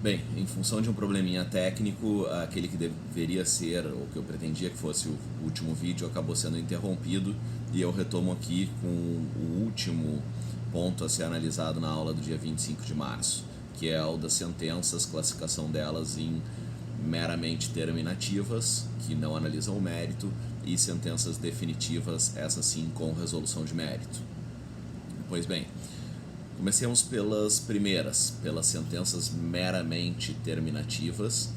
Bem, em função de um probleminha técnico, aquele que deveria ser, ou que eu pretendia que fosse o último vídeo, acabou sendo interrompido e eu retomo aqui com o último ponto a ser analisado na aula do dia 25 de março, que é o das sentenças, classificação delas em meramente terminativas, que não analisam o mérito, e sentenças definitivas, essas sim com resolução de mérito. Pois bem, comecemos pelas primeiras, pelas sentenças meramente terminativas,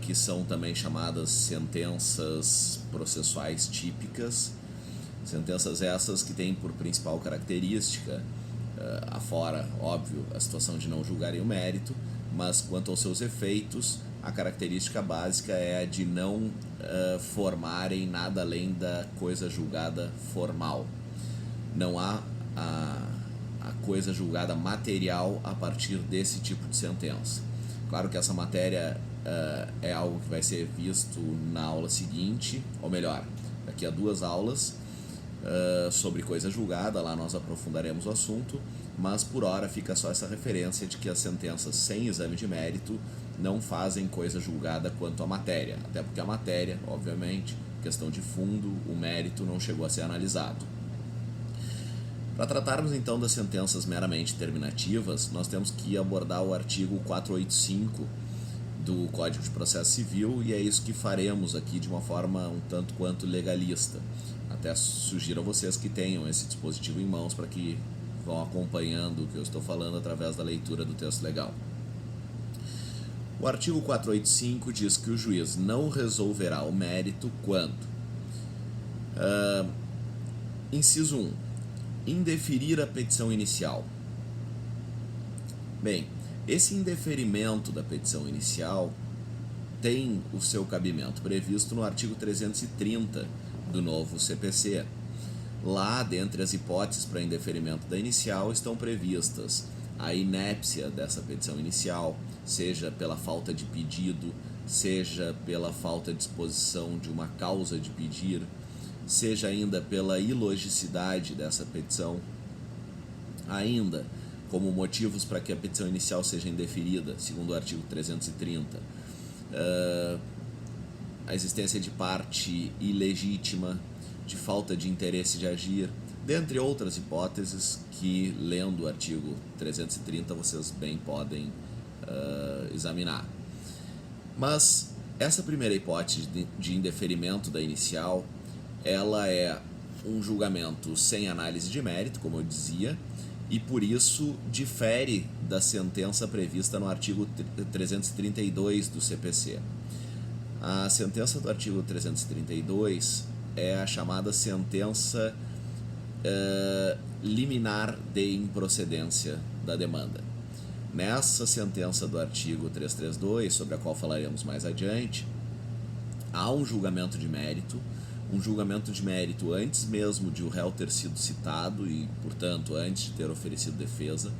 que são também chamadas sentenças processuais típicas. Sentenças essas que têm por principal característica, afora, óbvio, a situação de não julgarem o mérito, mas quanto aos seus efeitos, a característica básica é a de não formarem nada além da coisa julgada formal. Não há a coisa julgada material a partir desse tipo de sentença. Claro que essa matéria é algo que vai ser visto na aula seguinte, ou melhor, daqui a 2 aulas, sobre coisa julgada, lá nós aprofundaremos o assunto, mas por hora fica só essa referência de que as sentenças sem exame de mérito não fazem coisa julgada quanto à matéria, até porque a matéria, obviamente, questão de fundo, o mérito não chegou a ser analisado. Para tratarmos então das sentenças meramente terminativas, nós temos que abordar o artigo 485 do Código de Processo Civil, e é isso que faremos aqui de uma forma um tanto quanto legalista. Até sugiro a vocês que tenham esse dispositivo em mãos para que vão acompanhando o que eu estou falando através da leitura do texto legal. O artigo 485 diz que o juiz não resolverá o mérito quando inciso 1. Indeferir a petição inicial. Bem, esse indeferimento da petição inicial tem o seu cabimento previsto no artigo 330 do novo CPC. Lá, dentre as hipóteses para indeferimento da inicial, estão previstas a inépcia dessa petição inicial, seja pela falta de pedido, seja pela falta de disposição de uma causa de pedir, seja ainda pela ilogicidade dessa petição, ainda como motivos para que a petição inicial seja indeferida, segundo o artigo 330, a existência de parte ilegítima, de falta de interesse de agir, dentre outras hipóteses que, lendo o artigo 330, vocês bem podem examinar. Mas essa primeira hipótese de indeferimento da inicial, ela é um julgamento sem análise de mérito, como eu dizia, e por isso difere da sentença prevista no artigo 332 do CPC. A sentença do artigo 332 é a chamada sentença liminar de improcedência da demanda. Nessa sentença do artigo 332, sobre a qual falaremos mais adiante, há um julgamento de mérito antes mesmo de o réu ter sido citado e, portanto, antes de ter oferecido defesa,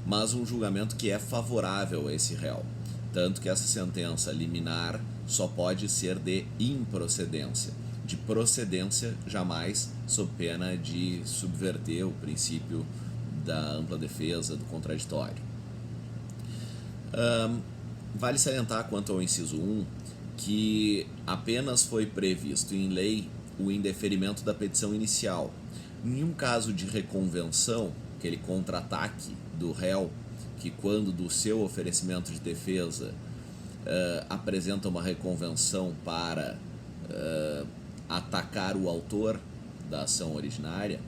mas um julgamento que é favorável a esse réu, tanto que essa sentença liminar só pode ser de improcedência, de procedência jamais, sob pena de subverter o princípio da ampla defesa, do contraditório. Vale salientar quanto ao inciso 1 que apenas foi previsto em lei o indeferimento da petição inicial. Em um caso de reconvenção, aquele contra-ataque do réu, que quando do seu oferecimento de defesa apresenta uma reconvenção para atacar o autor da ação originária,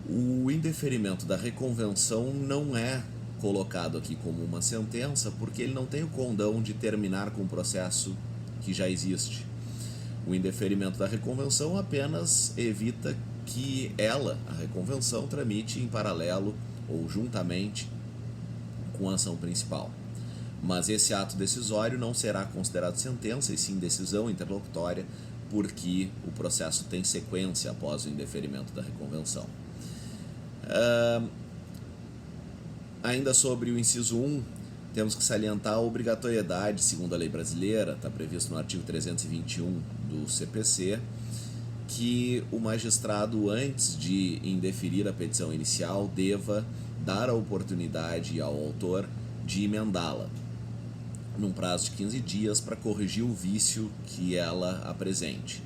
o indeferimento da reconvenção não é colocado aqui como uma sentença, porque ele não tem o condão de terminar com um processo que já existe. O indeferimento da reconvenção apenas evita que a reconvenção, tramite em paralelo ou juntamente com a ação principal. Mas esse ato decisório não será considerado sentença, e sim decisão interlocutória, porque o processo tem sequência após o indeferimento da reconvenção. Ainda sobre o inciso 1, temos que salientar a obrigatoriedade, segundo a lei brasileira, está previsto no artigo 321 do CPC, que o magistrado, antes de indeferir a petição inicial, deva dar a oportunidade ao autor de emendá-la num prazo de 15 dias para corrigir o vício que ela apresente.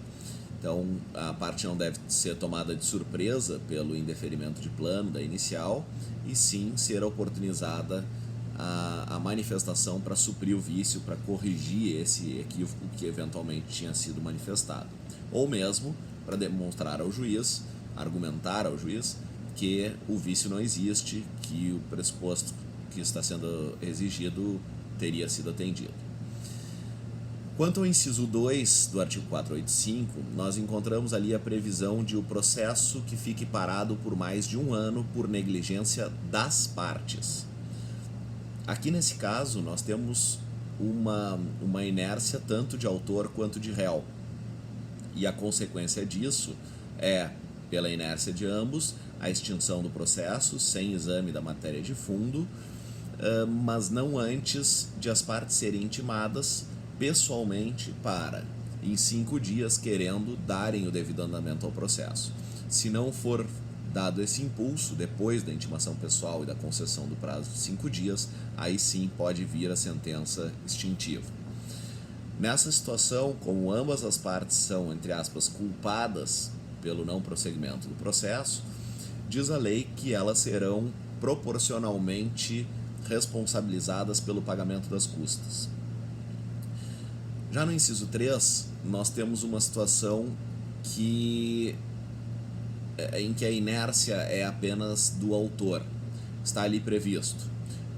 Então, a parte não deve ser tomada de surpresa pelo indeferimento de plano da inicial, e sim ser oportunizada a manifestação para suprir o vício, para corrigir esse equívoco que eventualmente tinha sido manifestado. Ou mesmo para demonstrar ao juiz, argumentar ao juiz, que o vício não existe, que o pressuposto que está sendo exigido teria sido atendido. Quanto ao inciso 2 do artigo 485, nós encontramos ali a previsão de o processo que fique parado por mais de 1 ano por negligência das partes. Aqui nesse caso nós temos uma inércia tanto de autor quanto de réu, e a consequência disso é, pela inércia de ambos, a extinção do processo sem exame da matéria de fundo, mas não antes de as partes serem intimadas pessoalmente para, em 5 dias, querendo darem o devido andamento ao processo. Se não for dado esse impulso depois da intimação pessoal e da concessão do prazo de 5 dias, aí sim pode vir a sentença extintiva. Nessa situação, como ambas as partes são, entre aspas, culpadas pelo não prosseguimento do processo, diz a lei que elas serão proporcionalmente responsabilizadas pelo pagamento das custas. Já no inciso 3, nós temos uma situação em que a inércia é apenas do autor. Está ali previsto: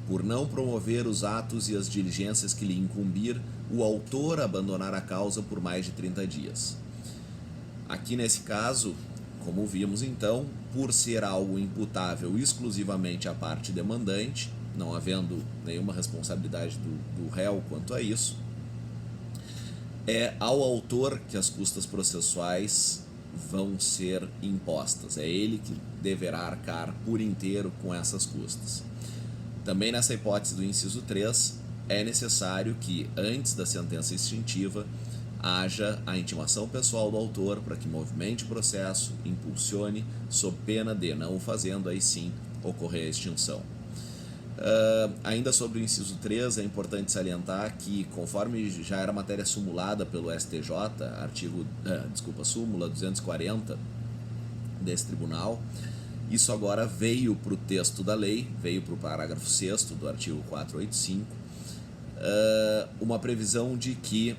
por não promover os atos e as diligências que lhe incumbir, o autor abandonar a causa por mais de 30 dias. Aqui nesse caso, como vimos então, por ser algo imputável exclusivamente à parte demandante, não havendo nenhuma responsabilidade do réu quanto a isso, é ao autor que as custas processuais vão ser impostas. É ele que deverá arcar por inteiro com essas custas. Também nessa hipótese do inciso 3, é necessário que, antes da sentença extintiva, haja a intimação pessoal do autor para que movimente o processo, impulsione, sob pena de, não o fazendo, aí sim ocorrer a extinção. Ainda sobre o inciso 3, é importante salientar que, conforme já era matéria sumulada pelo STJ, súmula 240 desse tribunal, isso agora veio para o texto da lei, veio para o parágrafo 6º do artigo 485, uma previsão de que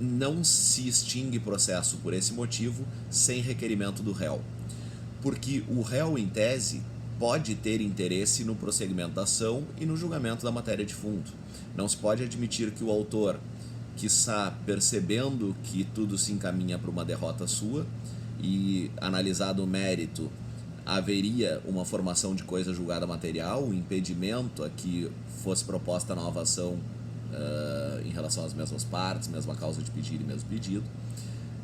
não se extingue processo por esse motivo sem requerimento do réu, porque o réu, em tese, pode ter interesse no prosseguimento da ação e no julgamento da matéria de fundo. Não se pode admitir que o autor, quiçá percebendo que tudo se encaminha para uma derrota sua e, analisado o mérito, haveria uma formação de coisa julgada material, um impedimento a que fosse proposta nova ação em relação às mesmas partes, mesma causa de pedido e mesmo pedido,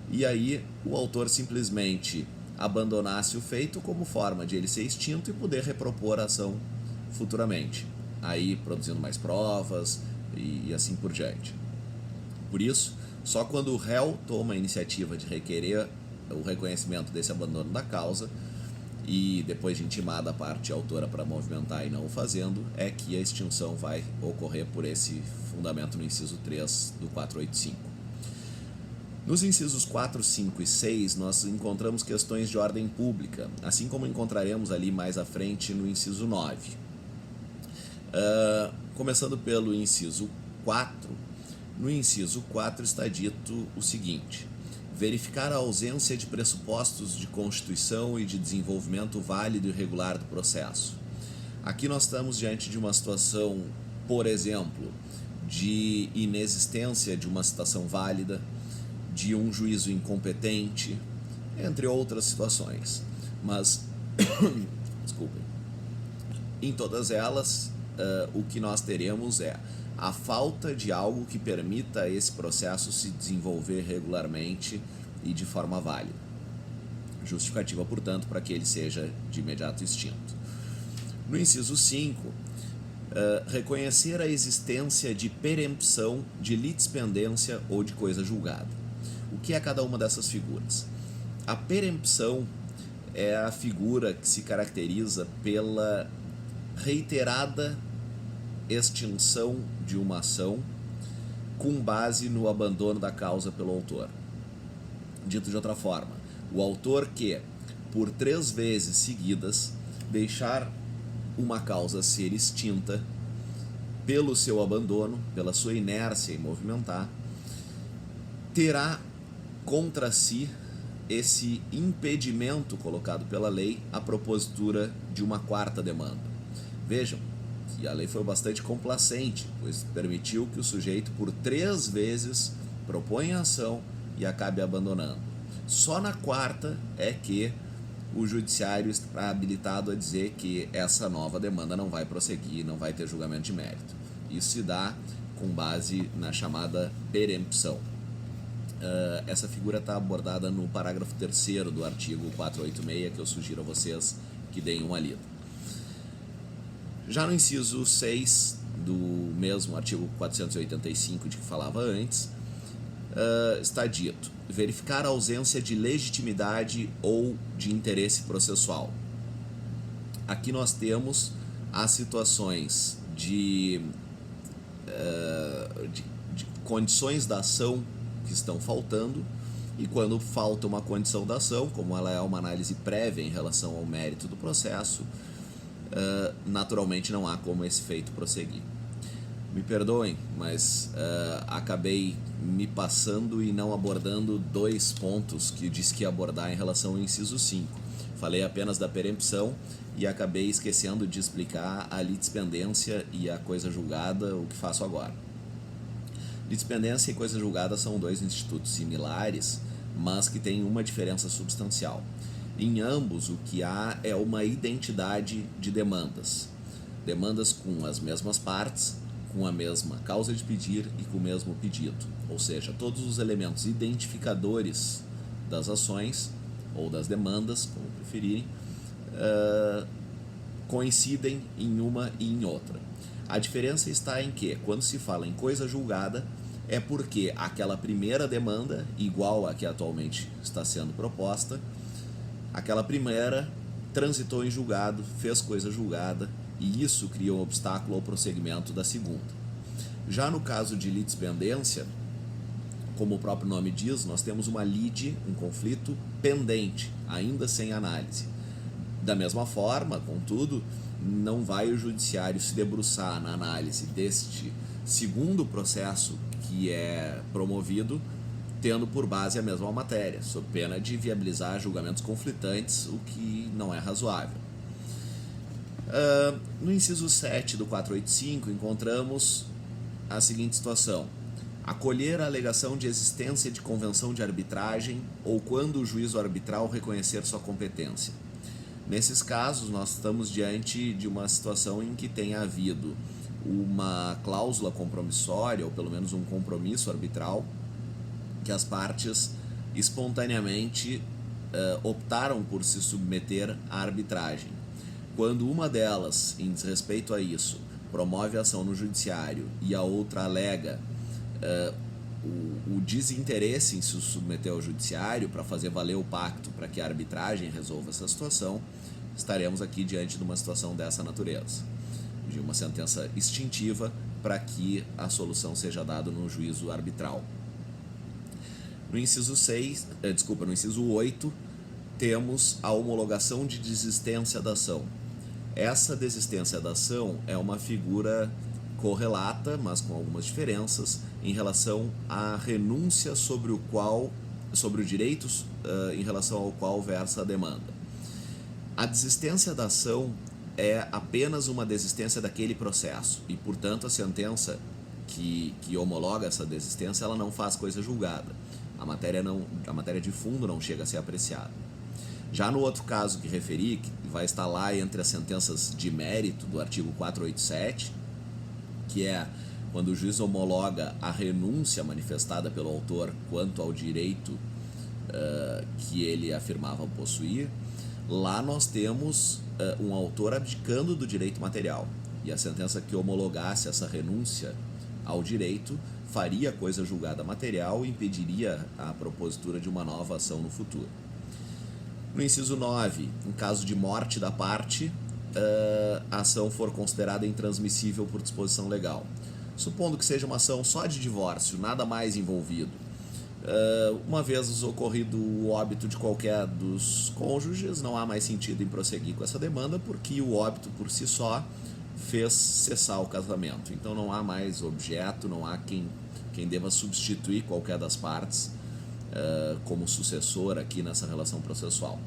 e aí o autor simplesmente abandonasse o feito como forma de ele ser extinto e poder repropor a ação futuramente, aí produzindo mais provas e assim por diante. Por isso, só quando o réu toma a iniciativa de requerer o reconhecimento desse abandono da causa e depois de intimada a parte autora para movimentar e não o fazendo, é que a extinção vai ocorrer por esse fundamento no inciso 3 do 485. Nos incisos 4, 5 e 6, nós encontramos questões de ordem pública, assim como encontraremos ali mais à frente no inciso 9. Começando pelo inciso 4, no inciso 4 está dito o seguinte: verificar a ausência de pressupostos de constituição e de desenvolvimento válido e regular do processo. Aqui nós estamos diante de uma situação, por exemplo, de inexistência de uma citação válida, de um juízo incompetente, entre outras situações. Mas, desculpem, em todas elas, o que nós teremos é a falta de algo que permita esse processo se desenvolver regularmente e de forma válida. Justificativa, portanto, para que ele seja de imediato extinto. No inciso 5, reconhecer a existência de perempção, de litispendência ou de coisa julgada. O que é cada uma dessas figuras? A perempção é a figura que se caracteriza pela reiterada extinção de uma ação com base no abandono da causa pelo autor. Dito de outra forma, o autor que, por 3 vezes seguidas, deixar uma causa ser extinta pelo seu abandono, pela sua inércia em movimentar, terá contra si esse impedimento colocado pela lei à propositura de uma 4ª demanda. Vejam que a lei foi bastante complacente, pois permitiu que o sujeito por 3 vezes proponha a ação e acabe abandonando. Só na 4ª é que o judiciário está habilitado a dizer que essa nova demanda não vai prosseguir, não vai ter julgamento de mérito. Isso se dá com base na chamada perempção. Essa figura está abordada no parágrafo 3º do artigo 486, que eu sugiro a vocês que deem uma lida. Já no inciso 6 do mesmo artigo 485 de que falava antes, está dito: verificar a ausência de legitimidade ou de interesse processual. Aqui nós temos as situações de condições da ação que estão faltando, e quando falta uma condição da ação, como ela é uma análise prévia em relação ao mérito do processo, naturalmente não há como esse feito prosseguir. Me perdoem, mas acabei me passando e não abordando 2 pontos que eu disse que ia abordar em relação ao inciso 5. Falei apenas da perempção e acabei esquecendo de explicar a litispendência e a coisa julgada, o que faço agora. Litispendência e coisa julgada são 2 institutos similares, mas que têm uma diferença substancial. Em ambos, o que há é uma identidade de demandas. Demandas com as mesmas partes, com a mesma causa de pedir e com o mesmo pedido. Ou seja, todos os elementos identificadores das ações ou das demandas, como preferirem, coincidem em uma e em outra. A diferença está em que, quando se fala em coisa julgada, é porque aquela primeira demanda, igual a que atualmente está sendo proposta, aquela primeira transitou em julgado, fez coisa julgada, e isso cria um obstáculo ao prosseguimento da segunda. Já no caso de litispendência, como o próprio nome diz, nós temos uma lide, um conflito pendente, ainda sem análise. Da mesma forma, contudo, não vai o judiciário se debruçar na análise deste segundo processo que é promovido, tendo por base a mesma matéria, sob pena de viabilizar julgamentos conflitantes, o que não é razoável. No inciso 7 do 485, encontramos a seguinte situação: acolher a alegação de existência de convenção de arbitragem ou quando o juízo arbitral reconhecer sua competência. Nesses casos, nós estamos diante de uma situação em que tenha havido uma cláusula compromissória, ou pelo menos um compromisso arbitral, que as partes espontaneamente optaram por se submeter à arbitragem. Quando uma delas, em desrespeito a isso, promove ação no judiciário e a outra alega o desinteresse em se submeter ao judiciário para fazer valer o pacto para que a arbitragem resolva essa situação, estaremos aqui diante de uma situação dessa natureza, de uma sentença extintiva para que a solução seja dada no juízo arbitral. No inciso 8, temos a homologação de desistência da ação. Essa desistência da ação é uma figura correlata, mas com algumas diferenças, em relação à renúncia sobre o direito em relação ao qual versa a demanda. A desistência da ação é apenas uma desistência daquele processo e, portanto, a sentença que homologa essa desistência, ela não faz coisa julgada. A matéria de fundo não chega a ser apreciada. Já no outro caso que referi, que vai estar lá entre as sentenças de mérito do artigo 487, que é quando o juiz homologa a renúncia manifestada pelo autor quanto ao direito que ele afirmava possuir, lá nós temos um autor abdicando do direito material, e a sentença que homologasse essa renúncia ao direito faria coisa julgada material e impediria a propositura de uma nova ação no futuro. No inciso 9, em caso de morte da parte, a ação for considerada intransmissível por disposição legal. Supondo que seja uma ação só de divórcio, nada mais envolvido, uma vez ocorrido o óbito de qualquer dos cônjuges, não há mais sentido em prosseguir com essa demanda, porque o óbito por si só fez cessar o casamento. Então não há mais objeto, não há quem deva substituir qualquer das partes como sucessor aqui nessa relação processual.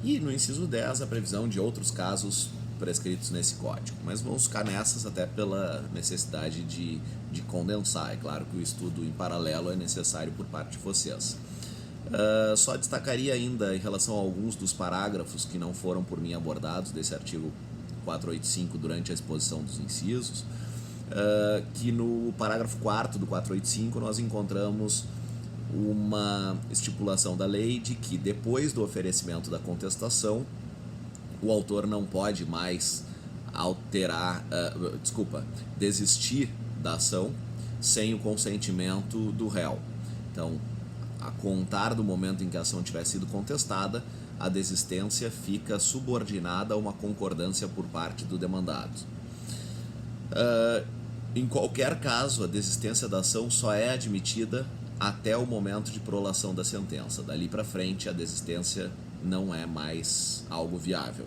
E no inciso 10, a previsão de outros casos prescritos nesse código. Mas vamos ficar nessas até pela necessidade de condensar. É claro que o estudo em paralelo é necessário por parte de vocês. Só destacaria ainda em relação a alguns dos parágrafos que não foram por mim abordados desse artigo 485 durante a exposição dos incisos, que no parágrafo 4º do 485 nós encontramos uma estipulação da lei de que depois do oferecimento da contestação o autor não pode mais desistir da ação sem o consentimento do réu. Então, a contar do momento em que a ação tiver sido contestada, a desistência fica subordinada a uma concordância por parte do demandado. Em qualquer caso, a desistência da ação só é admitida até o momento de prolação da sentença. Dali para frente, a desistência não é mais algo viável.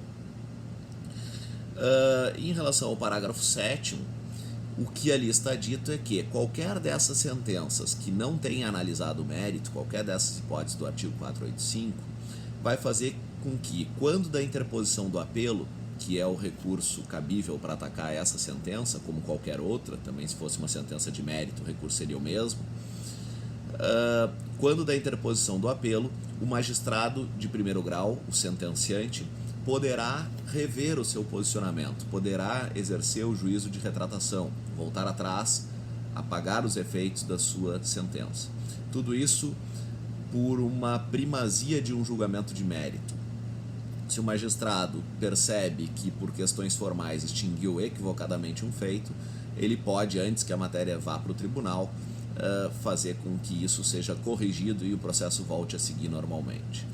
Em relação ao parágrafo 7º, o que ali está dito é que qualquer dessas sentenças que não tenha analisado o mérito, qualquer dessas hipóteses do artigo 485, vai fazer com que, quando da interposição do apelo, que é o recurso cabível para atacar essa sentença, como qualquer outra, também se fosse uma sentença de mérito, o recurso seria o mesmo, quando da interposição do apelo, o magistrado de primeiro grau, o sentenciante, poderá rever o seu posicionamento, poderá exercer o juízo de retratação, voltar atrás, apagar os efeitos da sua sentença. Tudo isso por uma primazia de um julgamento de mérito. Se o magistrado percebe que por questões formais extinguiu equivocadamente um feito, ele pode, antes que a matéria vá para o tribunal, fazer com que isso seja corrigido e o processo volte a seguir normalmente.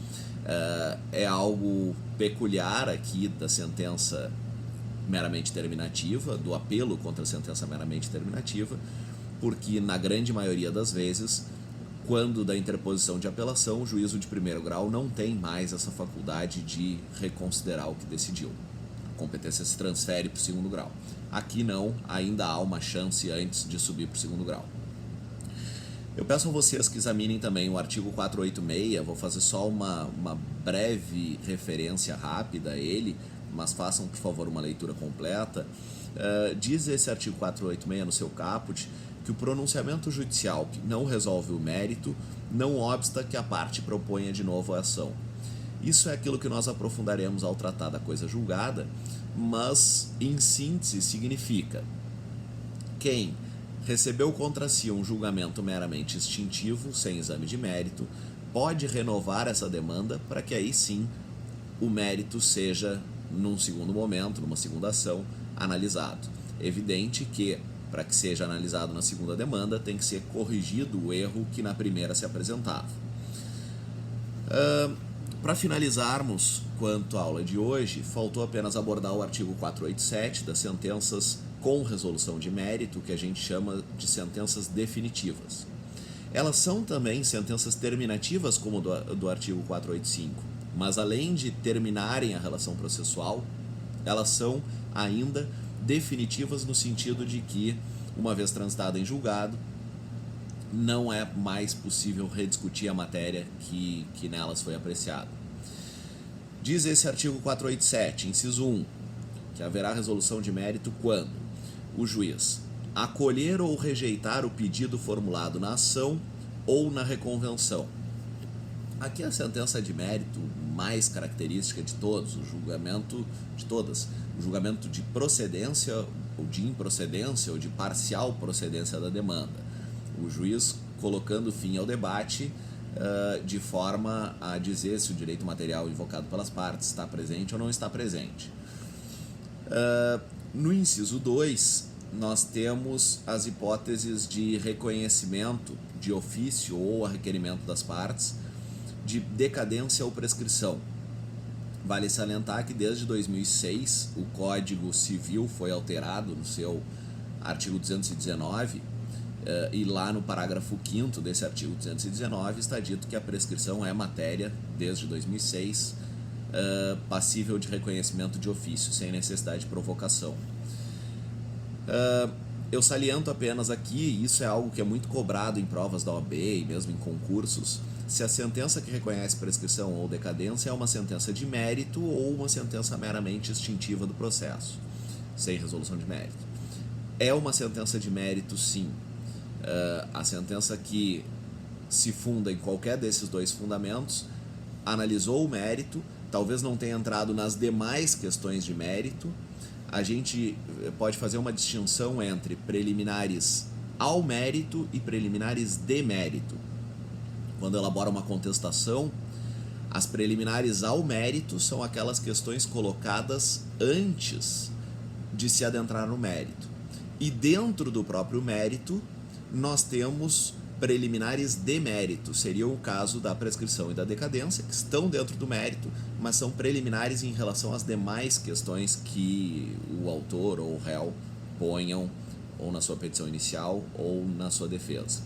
É algo peculiar aqui da sentença meramente terminativa, do apelo contra a sentença meramente terminativa, porque na grande maioria das vezes, quando da interposição de apelação, o juízo de primeiro grau não tem mais essa faculdade de reconsiderar o que decidiu. A competência se transfere para o segundo grau. Aqui não, ainda há uma chance antes de subir para o segundo grau. Eu peço a vocês que examinem também o artigo 486, vou fazer só uma breve referência rápida a ele, mas façam, por favor, uma leitura completa. Diz esse artigo 486 no seu caput que o pronunciamento judicial que não resolve o mérito não obsta que a parte proponha de novo a ação. Isso é aquilo que nós aprofundaremos ao tratar da coisa julgada, mas, em síntese, significa quem recebeu contra si um julgamento meramente extintivo, sem exame de mérito, pode renovar essa demanda para que aí sim o mérito seja, num segundo momento, numa segunda ação, analisado. Evidente que, para que seja analisado na segunda demanda, tem que ser corrigido o erro que na primeira se apresentava. Para finalizarmos quanto à aula de hoje, faltou apenas abordar o artigo 487 das sentenças com resolução de mérito, que a gente chama de sentenças definitivas. Elas são também sentenças terminativas, como do artigo 485, mas além de terminarem a relação processual, elas são ainda definitivas no sentido de que, uma vez transitada em julgado, não é mais possível rediscutir a matéria que nelas foi apreciada. Diz esse artigo 487, inciso 1, que haverá resolução de mérito quando o juiz acolher ou rejeitar o pedido formulado na ação ou na reconvenção. Aqui a sentença de mérito mais característica de todos, o julgamento de procedência ou de improcedência ou de parcial procedência da demanda. O juiz colocando fim ao debate de forma a dizer se o direito material invocado pelas partes está presente ou não está presente. No inciso 2, nós temos as hipóteses de reconhecimento de ofício ou a requerimento das partes, de decadência ou prescrição. Vale salientar que desde 2006 o Código Civil foi alterado no seu artigo 219 e lá no parágrafo 5º desse artigo 219 está dito que a prescrição é matéria, desde 2006, passível de reconhecimento de ofício, sem necessidade de provocação. Eu saliento apenas aqui, isso é algo que é muito cobrado em provas da OAB e mesmo em concursos, se a sentença que reconhece prescrição ou decadência é uma sentença de mérito ou uma sentença meramente extintiva do processo, sem resolução de mérito. É uma sentença de mérito, sim. A sentença que se funda em qualquer desses dois fundamentos, analisou o mérito, talvez não tenha entrado nas demais questões de mérito. A gente pode fazer uma distinção entre preliminares ao mérito e preliminares de mérito. Quando elabora uma contestação, as preliminares ao mérito são aquelas questões colocadas antes de se adentrar no mérito. E dentro do próprio mérito, nós temos preliminares de mérito, seria o caso da prescrição e da decadência, que estão dentro do mérito, mas são preliminares em relação às demais questões que o autor ou o réu ponham ou na sua petição inicial ou na sua defesa,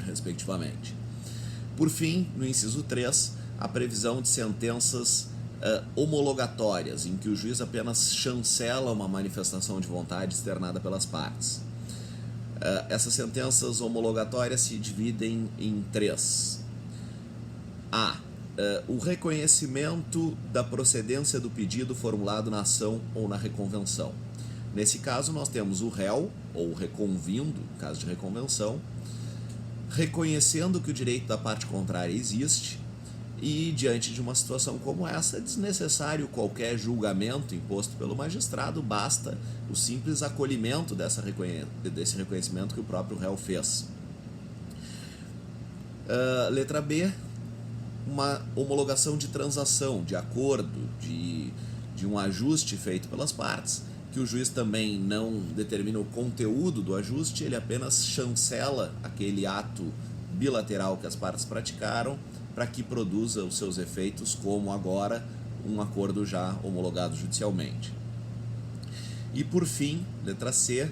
respectivamente. Por fim, no inciso 3, a previsão de sentenças homologatórias, em que o juiz apenas chancela uma manifestação de vontade externada pelas partes. Essas sentenças homologatórias se dividem em 3. A. O reconhecimento da procedência do pedido formulado na ação ou na reconvenção. Nesse caso, nós temos o réu, ou o reconvindo, no caso de reconvenção, reconhecendo que o direito da parte contrária existe e, diante de uma situação como essa, é desnecessário qualquer julgamento imposto pelo magistrado, basta o simples acolhimento desse reconhecimento que o próprio réu fez. Letra B, uma homologação de transação, de acordo, de um ajuste feito pelas partes, que o juiz também não determina o conteúdo do ajuste, ele apenas chancela aquele ato bilateral que as partes praticaram para que produza os seus efeitos, como agora um acordo já homologado judicialmente. E por fim, letra C,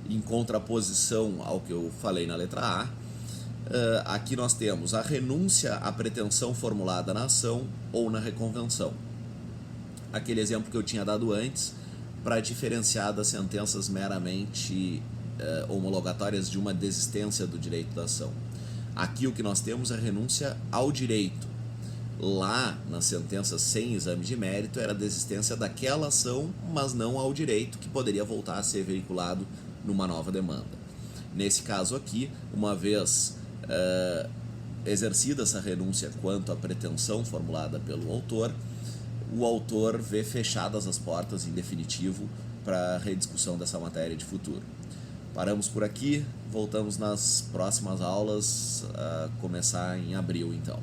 em contraposição ao que eu falei na letra A, aqui nós temos a renúncia à pretensão formulada na ação ou na reconvenção. Aquele exemplo que eu tinha dado antes, para diferenciar das sentenças meramente homologatórias de uma desistência do direito da ação. Aqui o que nós temos é a renúncia ao direito. Lá, nas sentenças sem exame de mérito, era a desistência daquela ação, mas não ao direito, que poderia voltar a ser veiculado numa nova demanda. Nesse caso aqui, uma vez exercida essa renúncia quanto à pretensão formulada pelo autor, o autor vê fechadas as portas em definitivo para a rediscussão dessa matéria de futuro. Paramos por aqui, voltamos nas próximas aulas, a começar em abril então.